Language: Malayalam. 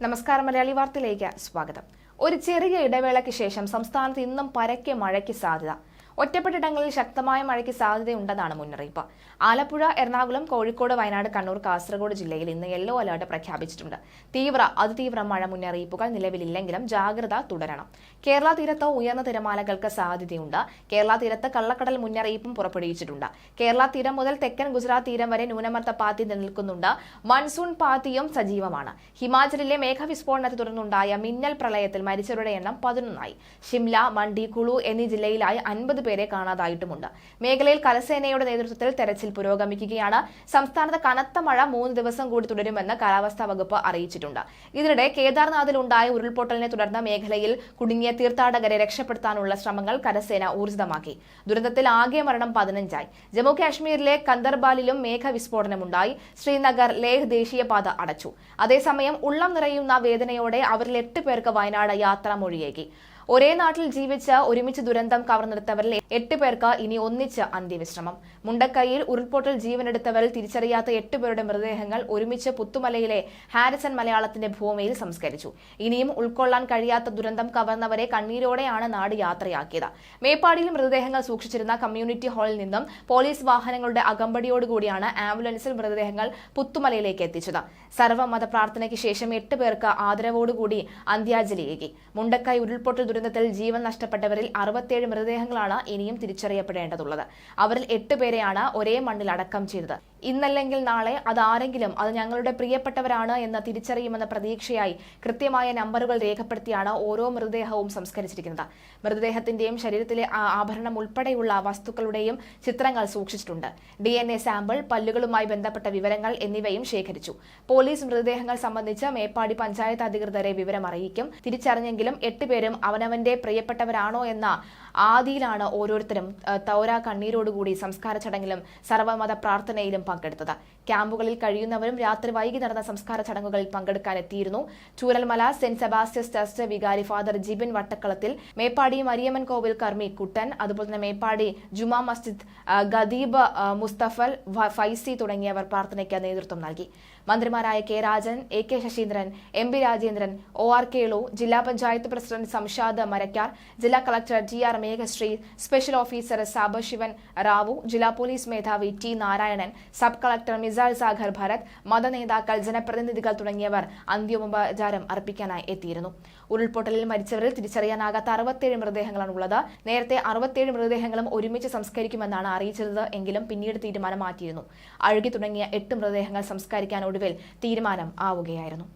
നമസ്കാരം. മലയാളി വാർത്തയിലേക്ക് സ്വാഗതം. ഒരു ചെറിയ ഇടവേളയ്ക്ക് ശേഷം സംസ്ഥാനത്ത് ഇന്നും പരക്കെ മഴയ്ക്ക് സാധ്യത. ഒറ്റപ്പെട്ടിടങ്ങളിൽ ശക്തമായ മഴയ്ക്ക് സാധ്യതയുണ്ടെന്നാണ് മുന്നറിയിപ്പ്. ആലപ്പുഴ, എറണാകുളം, കോഴിക്കോട്, വയനാട്, കണ്ണൂർ, കാസർഗോഡ് ജില്ലയിൽ ഇന്ന് യെല്ലോ അലർട്ട് പ്രഖ്യാപിച്ചിട്ടുണ്ട്. തീവ്ര, അതിതീവ്ര മഴ മുന്നറിയിപ്പുകൾ നിലവിലില്ലെങ്കിലും ജാഗ്രത തുടരണം. കേരള തീരത്ത് ഉയർന്ന തിരമാലകൾക്ക് സാധ്യതയുണ്ട്. കേരള തീരത്ത് കള്ളക്കടൽ മുന്നറിയിപ്പും പുറപ്പെടുവിച്ചിട്ടുണ്ട്. കേരള തീരം മുതൽ തെക്കൻ ഗുജറാത്ത് തീരം വരെ ന്യൂനമർദ്ദ പാത്തി നിലനിൽക്കുന്നുണ്ട്. മൺസൂൺ പാത്തിയും സജീവമാണ്. ഹിമാചലിലെ മേഘവിസ്ഫോടനത്തെ തുടർന്നുണ്ടായ മിന്നൽ പ്രളയത്തിൽ മരിച്ചവരുടെ എണ്ണം 11ആയി. ഷിംല, മണ്ഡി, കുളു എന്നീ ജില്ലയിലായി 50 പേരെ കാണാതായിട്ടുമുണ്ട്. മേഖലയിൽ കരസേനയുടെ നേതൃത്വത്തിൽ തെരച്ചിൽ പുരോഗമിക്കുകയാണ്. സംസ്ഥാനത്ത് കനത്ത മഴ 3 ദിവസം കൂടി തുടരുമെന്ന് കാലാവസ്ഥാ വകുപ്പ് അറിയിച്ചിട്ടുണ്ട്. ഇതിനിടെ കേദാർനാഥിലുണ്ടായ ഉരുൾപൊട്ടലിനെ തുടർന്ന് മേഖലയിൽ കുടുങ്ങിയ തീർത്ഥാടകരെ രക്ഷപ്പെടുത്താനുള്ള ശ്രമങ്ങൾ കരസേന ഊർജിതമാക്കി. ദുരന്തത്തിൽ ആകെ മരണം 15ആയി. ജമ്മു കാശ്മീരിലെ കന്ദർബാലിലും മേഘവിസ്ഫോടനമുണ്ടായി. ശ്രീനഗർ ലേഹ് ദേശീയപാത അടച്ചു. അതേസമയം ഉള്ളം നിറയുന്ന വേദനയോടെ അവരിൽ 8 പേർക്ക് വയനാട് യാത്രാമൊഴിയേകി. ഒരേ നാട്ടിൽ ജീവിച്ച് ഒരുമിച്ച് ദുരന്തം കവർന്നെടുത്തവരിൽ 8 പേർക്ക് ഇനി ഒന്നിച്ച് അന്ത്യവിശ്രമം. മുണ്ടക്കൈയിൽ ഉരുൾപൊട്ടൽ ജീവനെടുത്തവരിൽ തിരിച്ചറിയാത്ത 8 പേരുടെ മൃതദേഹങ്ങൾ ഒരുമിച്ച് പുത്തുമലയിലെ ഹാരിസൺ മലയാളത്തിന്റെ ഭൂമിയിൽ സംസ്കരിച്ചു. ഇനിയും ഉൾക്കൊള്ളാൻ കഴിയാത്ത ദുരന്തം കവർന്നവരെ കണ്ണീരോടെയാണ് നാട് യാത്രയാക്കിയത്. മേപ്പാടിയിൽ മൃതദേഹങ്ങൾ സൂക്ഷിച്ചിരുന്ന കമ്മ്യൂണിറ്റി ഹാളിൽ നിന്നും പോലീസ് വാഹനങ്ങളുടെ അകമ്പടിയോടുകൂടിയാണ് ആംബുലൻസിൽ മൃതദേഹങ്ങൾ പുത്തുമലയിലേക്ക് എത്തിച്ചത്. സർവ്വമത പ്രാർത്ഥനയ്ക്ക് ശേഷം 8 പേർക്ക് ആദരവോടുകൂടി അന്ത്യാഞ്ജലിയേകി. മുണ്ടക്കൈ ഉരുൾപൊട്ടൽ ദുരന്തത്തിൽ ജീവൻ നഷ്ടപ്പെട്ടവരിൽ 67 മൃതദേഹങ്ങളാണ് ഇനിയും തിരിച്ചറിയപ്പെടേണ്ടതുള്ളത്. അവരിൽ 8 പേരെയാണ് ഒരേ മണ്ണിൽ അടക്കം ചെയ്തത്. ഇന്നല്ലെങ്കിൽ നാളെ അത് ഞങ്ങളുടെ പ്രിയപ്പെട്ടവരാണ് എന്ന് തിരിച്ചറിയുമെന്ന പ്രതീക്ഷയായി കൃത്യമായ നമ്പറുകൾ രേഖപ്പെടുത്തിയാണ് ഓരോ മൃതദേഹവും സംസ്കരിച്ചിരിക്കുന്നത്. മൃതദേഹത്തിന്റെയും ശരീരത്തിലെ ആഭരണം ഉൾപ്പെടെയുള്ള വസ്തുക്കളുടെയും ചിത്രങ്ങൾ സൂക്ഷിച്ചിട്ടുണ്ട്. DNA സാമ്പിൾ, പല്ലുകളുമായി ബന്ധപ്പെട്ട വിവരങ്ങൾ എന്നിവയും ശേഖരിച്ചു. പോലീസ് മൃതദേഹങ്ങൾ സംബന്ധിച്ച് മേപ്പാടി പഞ്ചായത്ത് അധികൃതരെ വിവരം അറിയിക്കും. തിരിച്ചറിഞ്ഞെങ്കിലും 8 പേരും അവനവന്റെ പ്രിയപ്പെട്ടവരാണോ എന്ന ആദിയിലാണ് ഓരോരുത്തരും തോരാ കണ്ണീരോടുകൂടി സംസ്കാര ചടങ്ങിലും സർവ്വമത പ്രാർത്ഥനയിലും പങ്കെടുത്തത്. ക്യാമ്പുകളിൽ കഴിയുന്നവരും രാത്രി വൈകി നടന്ന സംസ്കാര ചടങ്ങുകളിൽ പങ്കെടുക്കാനെത്തിയിരുന്നു. ചൂരൽമല സെന്റ് സെബാസ്റ്റ്യൻസ് ട്രസ്റ്റ് വികാരി ഫാദർ ജിബിൻ വട്ടക്കളത്തിൽ, മേപ്പാടി മരിയമ്മൻ കോവിൽ കർമ്മി കുട്ടൻ, അതുപോലെ തന്നെ മേപ്പാടി ജുമാ മസ്ജിദ് ഖദീബ് മുസ്തഫൽ ഫൈസി തുടങ്ങിയവർ പ്രാർത്ഥനയ്ക്ക് നേതൃത്വം നൽകി. മന്ത്രിമാരായ K Rajan, AK Saseendran, MP Rajendran, OR Kelu, ജില്ലാ പഞ്ചായത്ത് പ്രസിഡന്റ് സംഷാദ് മരക്കാർ, ജില്ലാ collector TR Meghashri, special officer Sabashivan Rao, ജില്ലാ പോലീസ് മേധാവി T Narayanan, sub collector Misal Sagar Bharat, മതനേതാക്കൾ, ജനപ്രതിനിധികൾ തുടങ്ങിയവർ അന്ത്യോപചാരം അർപ്പിക്കാനായി എത്തിയിരുന്നു. ഉരുൾപൊട്ടലിൽ മരിച്ചവരിൽ തിരിച്ചറിയാനാകാത്ത 67 മൃതദേഹങ്ങളാണുള്ളത്. നേരത്തെ 67 മൃതദേഹങ്ങളും ഒരുമിച്ച് സംസ്കരിക്കുമെന്നാണ് അറിയിച്ചത്. എങ്കിലും പിന്നീട് തീരുമാനം മാറ്റിയിരുന്നു. അഴുകി തുടങ്ങിയ 8 മൃതദേഹങ്ങൾ സംസ്കരിക്കാൻ ഒടുവിൽ തീരുമാനം ആവുകയായിരുന്നു.